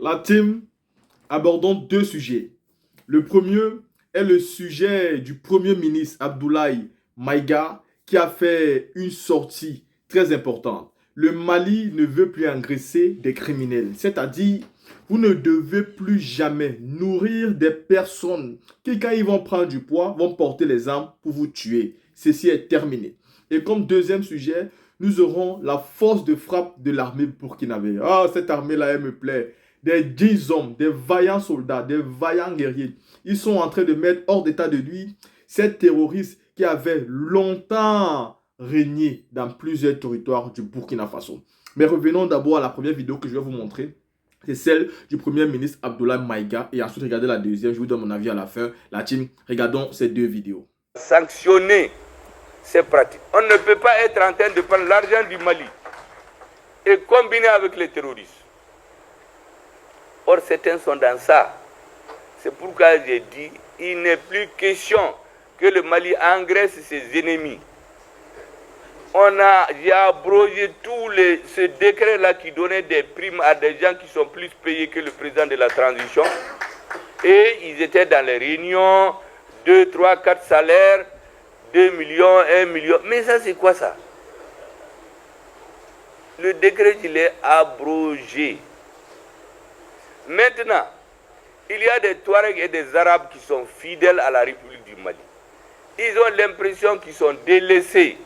La team, abordons deux sujets. Le premier est le sujet du Premier ministre Abdoulaye Maïga qui a fait une sortie très importante. Le Mali ne veut plus engraisser des criminels, c'est-à-dire vous ne devez plus jamais nourrir des personnes qui, quand ils vont prendre du poids, vont porter les armes pour vous tuer. Ceci est terminé. Et comme deuxième sujet, nous aurons la force de frappe de l'armée burkinabé. Ah, cette armée-là, elle me plaît. Des 10 hommes, des vaillants soldats, des vaillants guerriers. Ils sont en train de mettre hors d'état de nuire ces terroristes qui avaient longtemps régné dans plusieurs territoires du Burkina Faso. Mais revenons d'abord à la première vidéo que je vais vous montrer. C'est celle du Premier ministre Abdoulaye Maïga. Et ensuite, regardez la deuxième. Je vous donne mon avis à la fin. La team, regardons ces deux vidéos. Sanctionner ces pratiques. On ne peut pas être en train de prendre l'argent du Mali et combiner avec les terroristes. Or, certains sont dans ça. C'est pourquoi j'ai dit, il n'est plus question que le Mali engraisse ses ennemis. J'ai abrogé ce décret-là qui donnait des primes à des gens qui sont plus payés que le président de la transition. Et ils étaient dans les réunions, 2, 3, 4 salaires, 2 millions, 1 million. Mais ça, c'est quoi ça? Le décret, il est abrogé. Maintenant, il y a des Touaregs et des Arabes qui sont fidèles à la République du Mali. Ils ont l'impression qu'ils sont délaissés.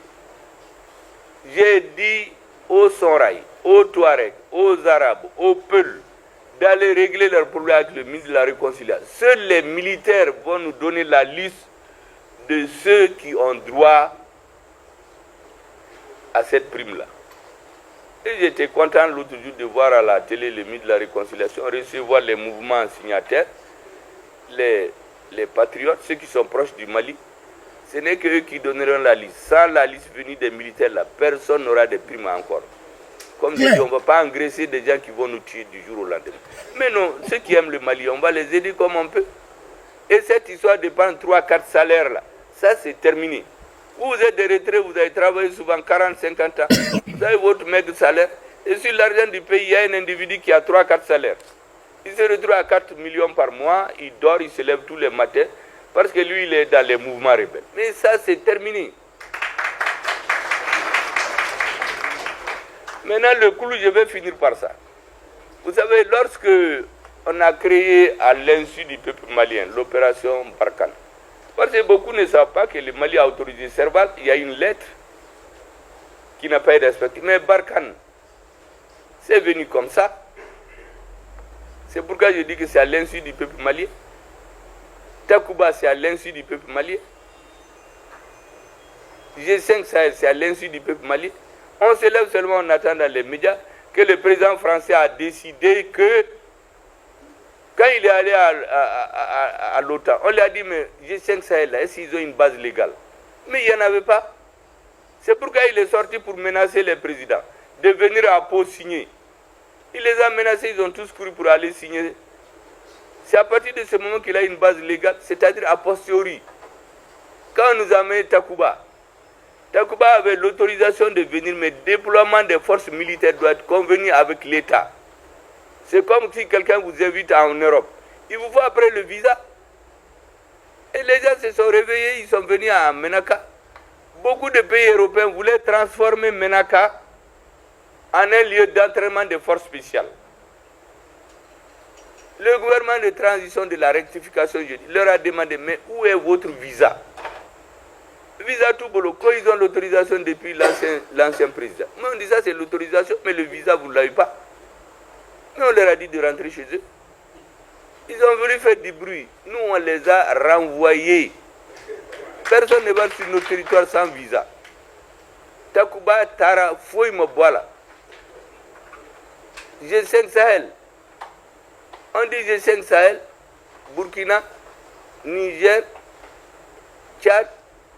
J'ai dit aux Sonraï, aux Touaregs, aux Arabes, aux Peuls, d'aller régler leurs problèmes avec le ministre de la Réconciliation. Seuls les militaires vont nous donner la liste de ceux qui ont droit à cette prime-là. Et j'étais content l'autre jour de voir à la télé le ministre de la Réconciliation recevoir les mouvements signataires, les patriotes, ceux qui sont proches du Mali. Ce n'est qu'eux qui donneront la liste. Sans la liste venue des militaires, là, personne n'aura de primes encore. Comme je dis, on ne va pas engraisser des gens qui vont nous tuer du jour au lendemain. Mais non, ceux qui aiment le Mali, on va les aider comme on peut. Et cette histoire de prendre 3, 4 salaires là, ça c'est terminé. Vous êtes des retraités, vous avez travaillé souvent 40, 50 ans, vous avez votre maigre salaire. Et sur l'argent du pays, il y a un individu qui a 3, 4 salaires. Il se retrouve à 4 millions par mois, il dort, il se lève tous les matins, parce que lui, il est dans les mouvements rebelles. Mais ça, c'est terminé. Maintenant, le clou, je vais finir par ça. Vous savez, lorsque on a créé à l'insu du peuple malien l'opération Barkhane, parce que beaucoup ne savent pas que le Mali a autorisé Serval, il y a une lettre qui n'a pas été respectée. Mais Barkhane, c'est venu comme ça. C'est pourquoi je dis que c'est à l'insu du peuple malien. Takuba, c'est à l'insu du peuple malien. G5 Sahel, c'est à l'insu du peuple malien. On se lève seulement, on attend dans les médias que le président français a décidé que, quand il est allé à l'OTAN, on lui a dit, mais G5 Sahel, est-ce qu'ils ont une base légale? Mais il n'y en avait pas. C'est pourquoi il est sorti pour menacer les présidents de venir à Pau signer. Il les a menacés, ils ont tous couru pour aller signer. C'est à partir de ce moment qu'il a une base légale, c'est-à-dire a posteriori. Quand on nous a amené Takuba, Takuba avait l'autorisation de venir, mais le déploiement des forces militaires doit être convenu avec l'État. C'est comme si quelqu'un vous invite en Europe. Il vous faut après le visa. Et les gens se sont réveillés, ils sont venus à Menaka. Beaucoup de pays européens voulaient transformer Menaka en un lieu d'entraînement des forces spéciales. Le gouvernement de transition de la rectification, je dis, leur a demandé, mais où est votre visa? Visa tout boulot, quand ils ont l'autorisation depuis l'ancien président. Mais on dit ça, c'est l'autorisation, mais le visa, vous ne l'avez pas. Mais on leur a dit de rentrer chez eux. Ils ont voulu faire du bruit. Nous, on les a renvoyés. Personne ne va sur nos territoires sans visa. Takuba, Tara, Foy, Moboala. G5 Sahel. On dit G5 Sahel, Burkina, Niger, Tchad,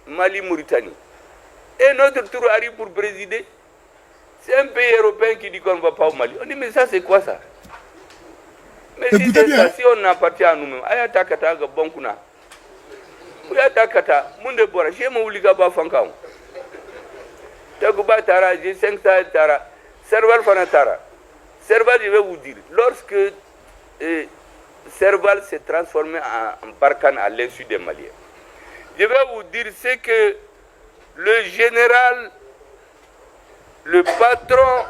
Mali, Mauritanie. Et notre tour arrive pour présider. C'est un pays européen qui dit qu'on ne va pas au Mali. On dit, mais ça, c'est quoi ça? Mais si c'est ça, si on appartient à nous-mêmes, Ayata Kata, Bonkuna. Ayata Kata, Munde Bora, chez Mouliga Bafankam. Takuba Tara, G5 Sahel Tara, Serval Fanatara. Serval, je vais vous dire, lorsque Serval s'est transformé en Barkhane à l'insu des Maliens. Je vais vous dire, c'est que le général, le patron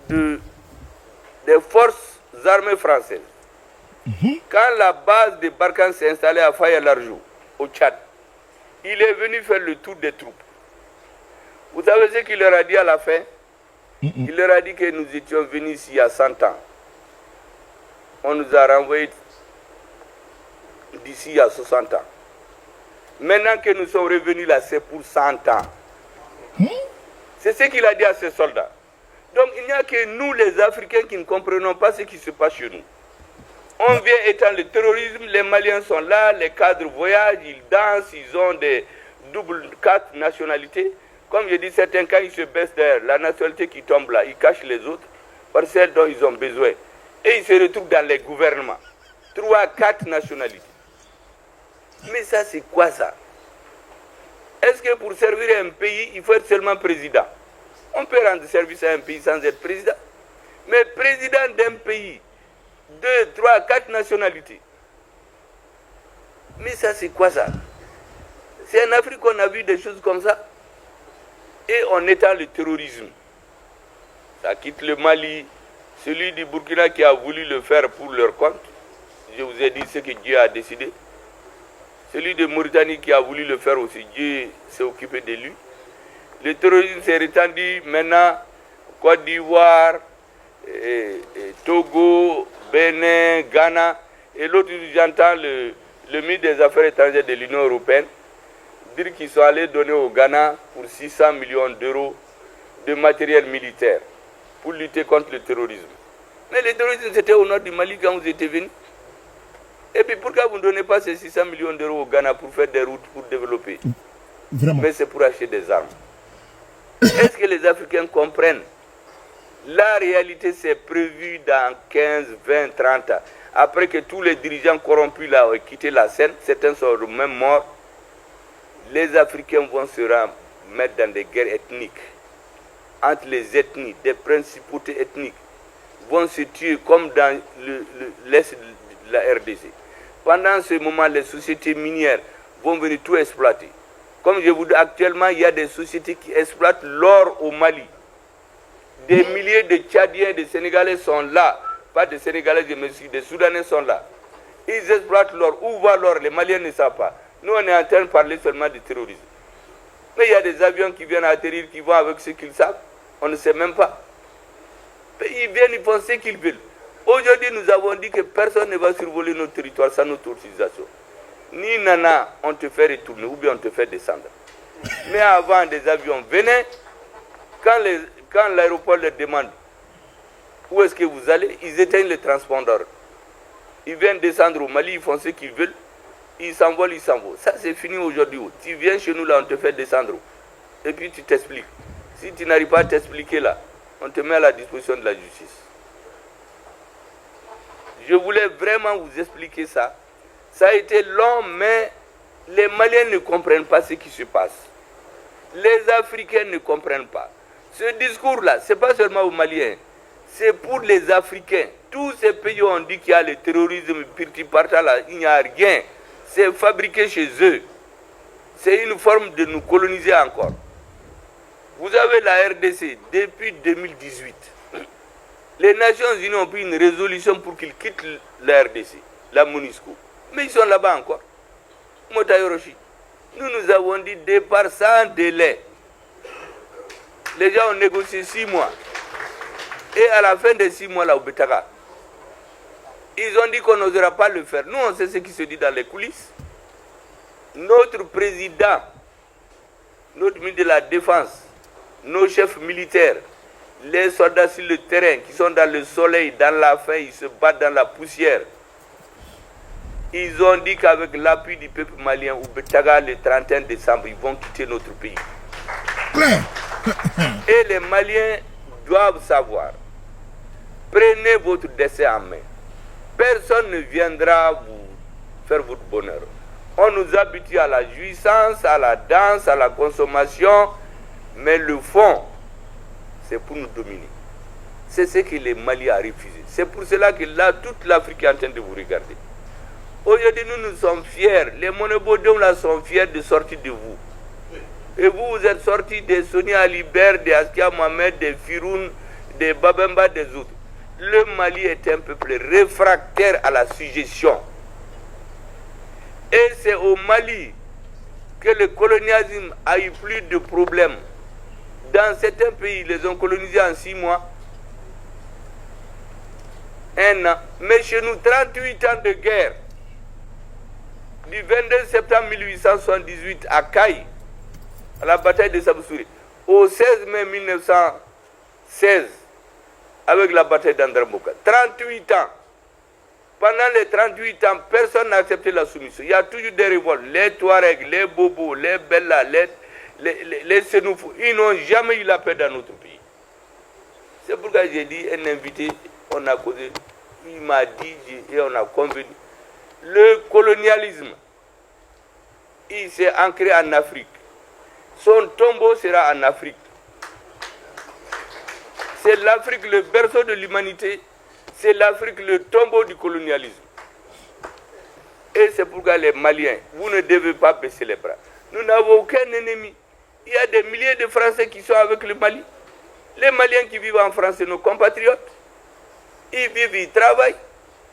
des forces armées françaises, quand la base de Barkhane s'est installée à Faye-Larjou, au Tchad, il est venu faire le tour des troupes. Vous savez ce qu'il leur a dit à la fin? Il leur a dit que nous étions venus ici il y a 100 ans. On nous a renvoyés d'ici il y a 60 ans. Maintenant que nous sommes revenus là, c'est pour 100 ans. C'est ce qu'il a dit à ses soldats. Donc il n'y a que nous les Africains qui ne comprenons pas ce qui se passe chez nous. On vient étendre le terrorisme, les Maliens sont là, les cadres voyagent, ils dansent, ils ont des quatre nationalités. Comme je dis, certains quand ils se baissent derrière, la nationalité qui tombe là, ils cachent les autres par celles dont ils ont besoin. Et ils se retrouvent dans les gouvernements. 3, 4 nationalités. Mais ça, c'est quoi ça? Est-ce que pour servir un pays, il faut être seulement président? On peut rendre service à un pays sans être président. Mais président d'un pays, 2, 3, 4 nationalités. Mais ça, c'est quoi ça? C'est en Afrique qu'on a vu des choses comme ça. Et on étend le terrorisme. Ça quitte le Mali. Celui du Burkina qui a voulu le faire pour leur compte. Je vous ai dit ce que Dieu a décidé. Celui de Mauritanie qui a voulu le faire aussi, Dieu s'est occupé de lui. Le terrorisme s'est répandu maintenant Côte d'Ivoire, Togo, Bénin, Ghana. Et l'autre, j'entends le ministre des Affaires étrangères de l'Union européenne dire qu'ils sont allés donner au Ghana pour 600 millions d'euros de matériel militaire pour lutter contre le terrorisme. Mais le terrorisme, c'était au nord du Mali quand vous étiez venus. Et puis pourquoi vous ne donnez pas ces 600 millions d'euros au Ghana pour faire des routes, pour développer? Vraiment. Mais c'est pour acheter des armes. Est-ce que les Africains comprennent? La réalité, c'est prévu dans 15, 20, 30 ans. Après que tous les dirigeants corrompus là ont quitté la scène, certains sont même morts, les Africains vont se mettre dans des guerres ethniques. Entre les ethnies, des principautés ethniques vont se tuer comme dans l'Est de la RDC. Pendant ce moment, les sociétés minières vont venir tout exploiter. Comme je vous dis, actuellement, il y a des sociétés qui exploitent l'or au Mali. Des milliers de Tchadiens, de Sénégalais sont là. Pas de Sénégalais, mais des Soudanais sont là. Ils exploitent l'or. Où va l'or? Les Maliens ne savent pas. Nous, on est en train de parler seulement de terrorisme. Mais il y a des avions qui viennent atterrir, qui vont avec ce qu'ils savent. On ne sait même pas. Mais ils viennent, ils font ce qu'ils veulent. Aujourd'hui, nous avons dit que personne ne va survoler notre territoire sans notre autorisation. Ni nana, on te fait retourner ou bien on te fait descendre. Mais avant, des avions venaient. Quand l'aéroport leur demande où est-ce que vous allez, ils éteignent le transpondeur. Ils viennent descendre au Mali, ils font ce qu'ils veulent. Ils s'envolent, ils s'envolent. Ça, c'est fini aujourd'hui. Tu viens chez nous, là, on te fait descendre. Et puis, tu t'expliques. Si tu n'arrives pas à t'expliquer, là, on te met à la disposition de la justice. Je voulais vraiment vous expliquer ça. Ça a été long, mais les Maliens ne comprennent pas ce qui se passe. Les Africains ne comprennent pas. Ce discours-là, ce n'est pas seulement aux Maliens. C'est pour les Africains. Tous ces pays ont dit qu'il y a le terrorisme, pirti-parta, là, il n'y a rien. C'est fabriqué chez eux. C'est une forme de nous coloniser encore. Vous avez la RDC depuis 2018. Les Nations Unies ont pris une résolution pour qu'ils quittent la RDC, la MONUSCO. Mais ils sont là-bas encore. Motayoroshi. Nous avons dit départ sans délai. Les gens ont négocié 6 mois. Et à la fin des 6 mois, là, au Betaka, ils ont dit qu'on n'osera pas le faire. Nous, on sait ce qui se dit dans les coulisses. Notre président, notre ministre de la Défense, nos chefs militaires, les soldats sur le terrain qui sont dans le soleil, dans la faim, ils se battent dans la poussière. Ils ont dit qu'avec l'appui du peuple malien, au Betaka, le 31 décembre, ils vont quitter notre pays. Et les Maliens doivent savoir, prenez votre destin en main. Personne ne viendra vous faire votre bonheur. On nous habitue à la jouissance, à la danse, à la consommation, mais le fond, c'est pour nous dominer. C'est ce que le Mali a refusé. C'est pour cela que là, toute l'Afrique est en train de vous regarder. Aujourd'hui, nous sommes fiers. Les monobodons là sont fiers de sortir de vous. Et vous, vous êtes sortis de Sonia Alibert, de Askia Mohamed, de Firoun, de Babemba, des autres. Le Mali est un peuple réfractaire à la suggestion. Et c'est au Mali que le colonialisme a eu plus de problèmes. Dans certains pays, ils les ont colonisés en 6 mois, 1 an. Mais chez nous, 38 ans de guerre. Du 22 septembre 1878 à Caille, à la bataille de Sabousouri, au 16 mai 1916, avec la bataille d'Andramboka. 38 ans. Pendant les 38 ans, personne n'a accepté la soumission. Il y a toujours des révoltes. Les Touaregs, les Bobos, les Bella, les Sénoufous, ils n'ont jamais eu la paix dans notre pays. C'est pourquoi j'ai dit, un invité, on a causé, il m'a dit, et on a convenu. Le colonialisme, il s'est ancré en Afrique. Son tombeau sera en Afrique. C'est l'Afrique le berceau de l'humanité. C'est l'Afrique le tombeau du colonialisme. Et c'est pourquoi les Maliens, vous ne devez pas baisser les bras. Nous n'avons aucun ennemi. Il y a des milliers de Français qui sont avec le Mali. Les Maliens qui vivent en France, c'est nos compatriotes. Ils vivent, ils travaillent,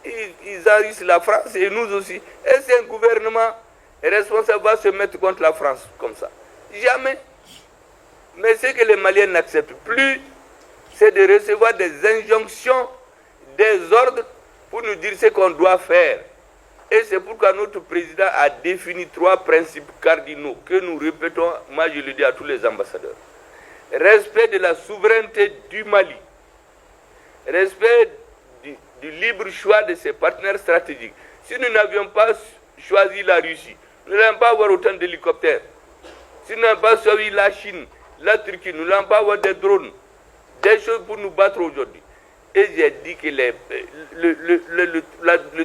ils enrichissent la France et nous aussi. Est-ce qu'un gouvernement responsable va se mettre contre la France comme ça? Jamais. Mais ce que les Maliens n'acceptent plus, c'est de recevoir des injonctions, des ordres pour nous dire ce qu'on doit faire. Et c'est pourquoi notre président a défini 3 principes cardinaux que nous répétons, moi je le dis à tous les ambassadeurs. Respect de la souveraineté du Mali. Respect du libre choix de ses partenaires stratégiques. Si nous n'avions pas choisi la Russie, nous n'allons pas avoir autant d'hélicoptères. Si nous n'avons pas choisi la Chine, la Turquie, nous n'allons pas avoir des drones, des choses pour nous battre aujourd'hui. Et j'ai dit que le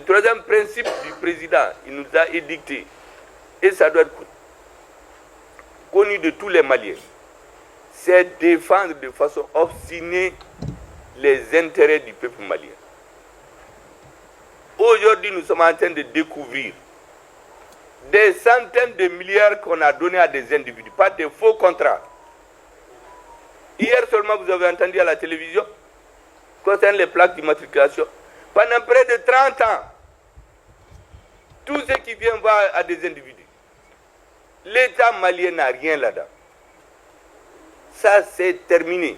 3e principe du président, il nous a édicté, et ça doit être connu de tous les Maliens, c'est défendre de façon obstinée les intérêts du peuple malien. Aujourd'hui, nous sommes en train de découvrir des centaines de milliards qu'on a donnés à des individus, pas de faux contrats. Hier seulement, vous avez entendu à la télévision, concernant les plaques d'immatriculation, pendant près de 30 ans, tout ce qui vient va à des individus. L'État malien n'a rien là-dedans. Ça, c'est terminé.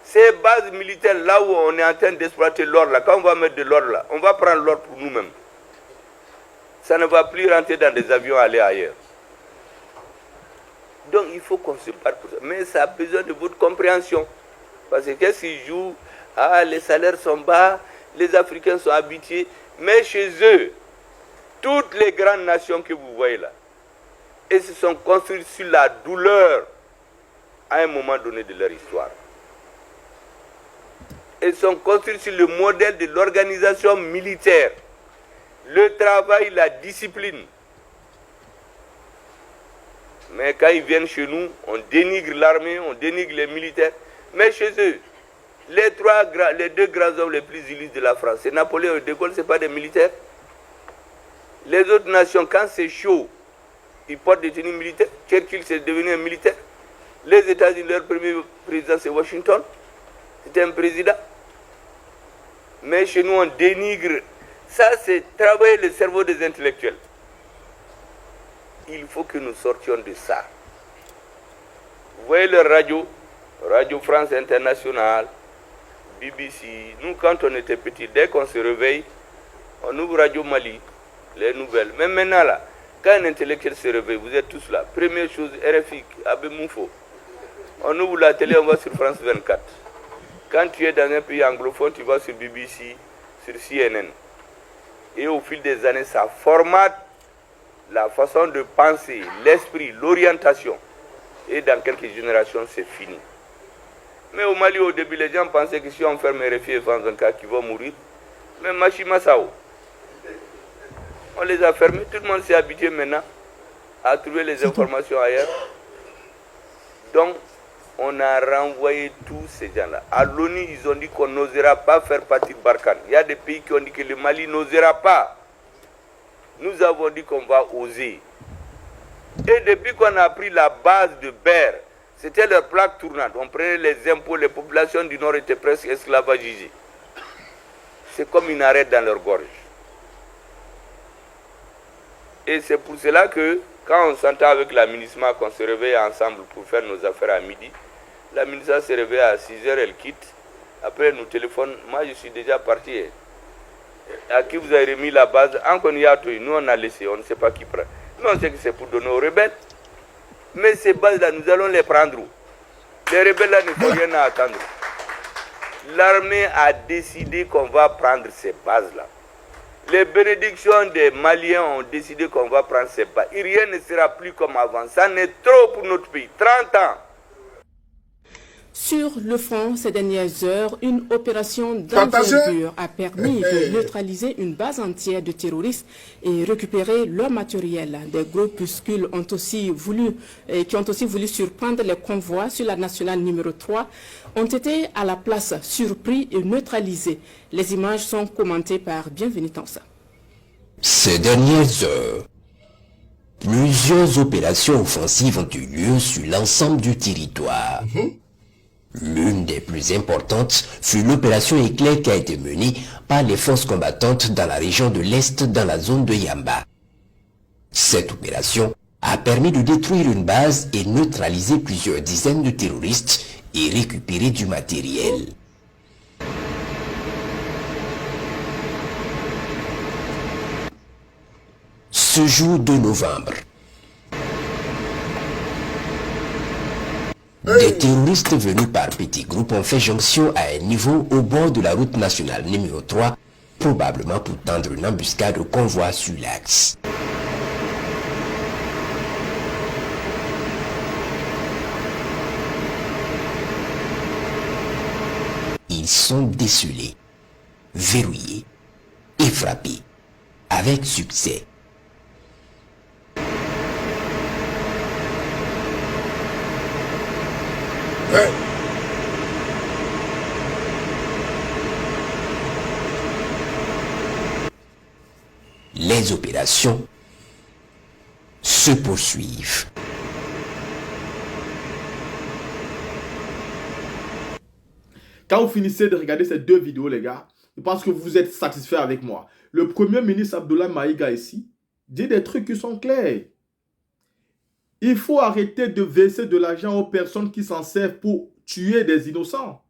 Ces bases militaires, là où on est en train d'exploiter l'or, là, quand on va mettre de l'or là, on va prendre l'or pour nous-mêmes. Ça ne va plus rentrer dans des avions et aller ailleurs. Donc il faut qu'on se parte pour ça. Mais ça a besoin de votre compréhension. Parce que qu'est-ce qu'ils jouent? Ah, les salaires sont bas, les Africains sont habitués. Mais chez eux, toutes les grandes nations que vous voyez là, elles se sont construites sur la douleur à un moment donné de leur histoire. Elles sont construites sur le modèle de l'organisation militaire, le travail, la discipline. Mais quand ils viennent chez nous, on dénigre l'armée, on dénigre les militaires. Mais chez eux, les 2 grands hommes les plus illustres de la France, c'est Napoléon et De Gaulle, ce n'est pas des militaires. Les autres nations, quand c'est chaud, ils portent des tenues militaires. Churchill, c'est devenu un militaire. Les États-Unis, leur premier président, c'est Washington. C'était un président. Mais chez nous, on dénigre. Ça, c'est travailler le cerveau des intellectuels. Il faut que nous sortions de ça. Vous voyez leur radio, Radio France Internationale, BBC. Nous, quand on était petits, dès qu'on se réveille, on ouvre Radio Mali, les nouvelles. Même maintenant, là, quand un intellectuel se réveille, vous êtes tous là. Première chose, RFI, Abé Moufo. On ouvre la télé, on va sur France 24. Quand tu es dans un pays anglophone, tu vas sur BBC, sur CNN. Et au fil des années, ça formate la façon de penser, l'esprit, l'orientation. Et dans quelques générations, c'est fini. Mais au Mali, au début, les gens pensaient que si on ferme RFI et France 24, qu'ils vont mourir. Mais Machima Sao, on les a fermés. Tout le monde s'est habitué maintenant à trouver les informations ailleurs. Donc, on a renvoyé tous ces gens-là. À l'ONU, ils ont dit qu'on n'osera pas faire partir Barkhane. Il y a des pays qui ont dit que le Mali n'osera pas. Nous avons dit qu'on va oser. Et depuis qu'on a pris la base de Ber, c'était leur plaque tournante. On prenait les impôts, les populations du Nord étaient presque esclavagisées. C'est comme une arête dans leur gorge. Et c'est pour cela que, quand on s'entend avec la MINUSMA, qu'on se réveille ensemble pour faire nos affaires à midi, la MINUSMA se réveille à 6 h, elle quitte. Après, elle nous téléphone. Moi, je suis déjà parti. À qui vous avez remis la base? Nous, on a laissé. On ne sait pas qui prend. Nous, on sait que c'est pour donner aux rebelles. Mais ces bases-là, nous allons les prendre où? Les rebelles-là ne font rien à attendre. L'armée a décidé qu'on va prendre ces bases-là. Les bénédictions des Maliens ont décidé qu'on va prendre ces bases. Et rien ne sera plus comme avant. Ça n'est trop pour notre pays. 30 ans. Sur le front, ces dernières heures, une opération d'envergure a permis de neutraliser une base entière de terroristes et récupérer leur matériel. Des groupuscules qui ont aussi voulu surprendre les convois sur la nationale numéro 3 ont été à la place surpris et neutralisés. Les images sont commentées par Bienvenue Tansa. Ces dernières heures, plusieurs opérations offensives ont eu lieu sur l'ensemble du territoire. L'une des plus importantes fut l'opération Éclair qui a été menée par les forces combattantes dans la région de l'Est dans la zone de Yamba. Cette opération a permis de détruire une base et neutraliser plusieurs dizaines de terroristes et récupérer du matériel. Ce jour de novembre, des terroristes venus par petits groupes ont fait jonction à un niveau au bord de la route nationale numéro 3, probablement pour tendre une embuscade au convoi sur l'axe. Ils sont décelés, verrouillés et frappés avec succès. Les opérations se poursuivent. Quand vous finissez de regarder ces deux vidéos, les gars, je pense que vous êtes satisfaits avec moi. Le Premier ministre Abdoulaye Maïga ici dit des trucs qui sont clairs. Il faut arrêter de verser de l'argent aux personnes qui s'en servent pour tuer des innocents.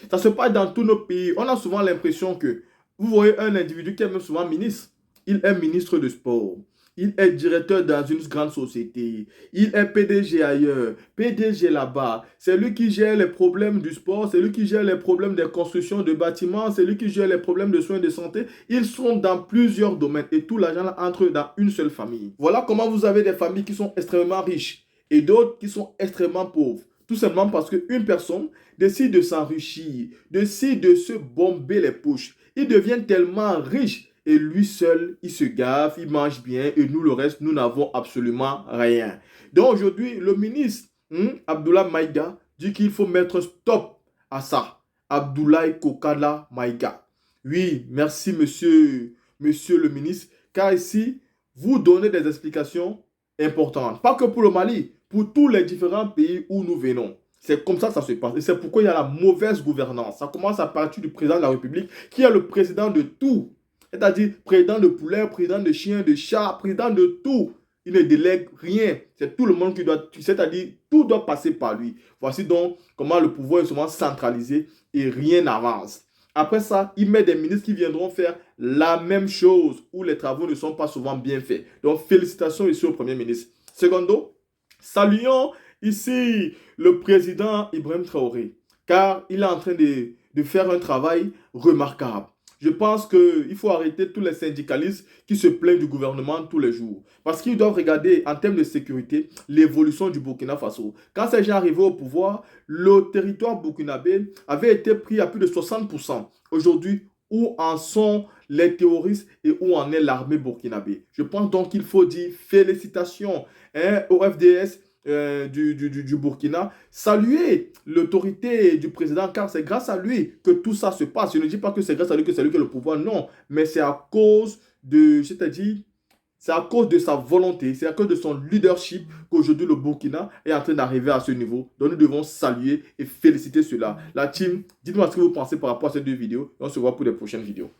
Ça se passe dans tous nos pays. On a souvent l'impression que vous voyez un individu qui est même souvent ministre. Il est ministre de sport. Il est directeur dans une grande société. Il est PDG ailleurs. PDG là-bas. C'est lui qui gère les problèmes du sport. C'est lui qui gère les problèmes des constructions de bâtiments. C'est lui qui gère les problèmes de soins de santé. Ils sont dans plusieurs domaines. Et tout l'argent entre dans une seule famille. Voilà comment vous avez des familles qui sont extrêmement riches. Et d'autres qui sont extrêmement pauvres. Tout simplement parce qu'une personne décide de s'enrichir. Décide de se bomber les poches. Il devient tellement riche. Et lui seul, il se gaffe, il mange bien. Et nous, le reste, nous n'avons absolument rien. Donc aujourd'hui, le ministre Abdoulaye Maïga dit qu'il faut mettre stop à ça. Abdoulaye Kokala Maïga. Oui, merci monsieur le ministre. Car ici, vous donnez des explications importantes. Pas que pour le Mali, pour tous les différents pays où nous venons. C'est comme ça que ça se passe. Et c'est pourquoi il y a la mauvaise gouvernance. Ça commence à partir du président de la République, qui est le président de tout. C'est-à-dire président de poulet, président de chien, de chat, président de tout. Il ne délègue rien. C'est tout le monde qui doit... C'est-à-dire tout doit passer par lui. Voici donc comment le pouvoir est souvent centralisé et rien n'avance. Après ça, il met des ministres qui viendront faire la même chose où les travaux ne sont pas souvent bien faits. Donc félicitations ici au Premier ministre. Secondo, saluons ici le président Ibrahim Traoré. Car il est en train de faire un travail remarquable. Je pense qu'il faut arrêter tous les syndicalistes qui se plaignent du gouvernement tous les jours. Parce qu'ils doivent regarder en termes de sécurité l'évolution du Burkina Faso. Quand ces gens arrivaient au pouvoir, le territoire burkinabé avait été pris à plus de 60%. Aujourd'hui, où en sont les terroristes et où en est l'armée burkinabé? Je pense donc qu'il faut dire félicitations au FDS du Burkina, saluer l'autorité du président, car c'est grâce à lui que tout ça se passe. Je ne dis pas que c'est grâce à lui que c'est lui qui a le pouvoir, non, mais c'est à cause c'est à cause de sa volonté, c'est à cause de son leadership qu'aujourd'hui le Burkina est en train d'arriver à ce niveau. Donc nous devons saluer et féliciter cela. La team, dites-moi ce que vous pensez par rapport à ces deux vidéos et on se voit pour les prochaines vidéos.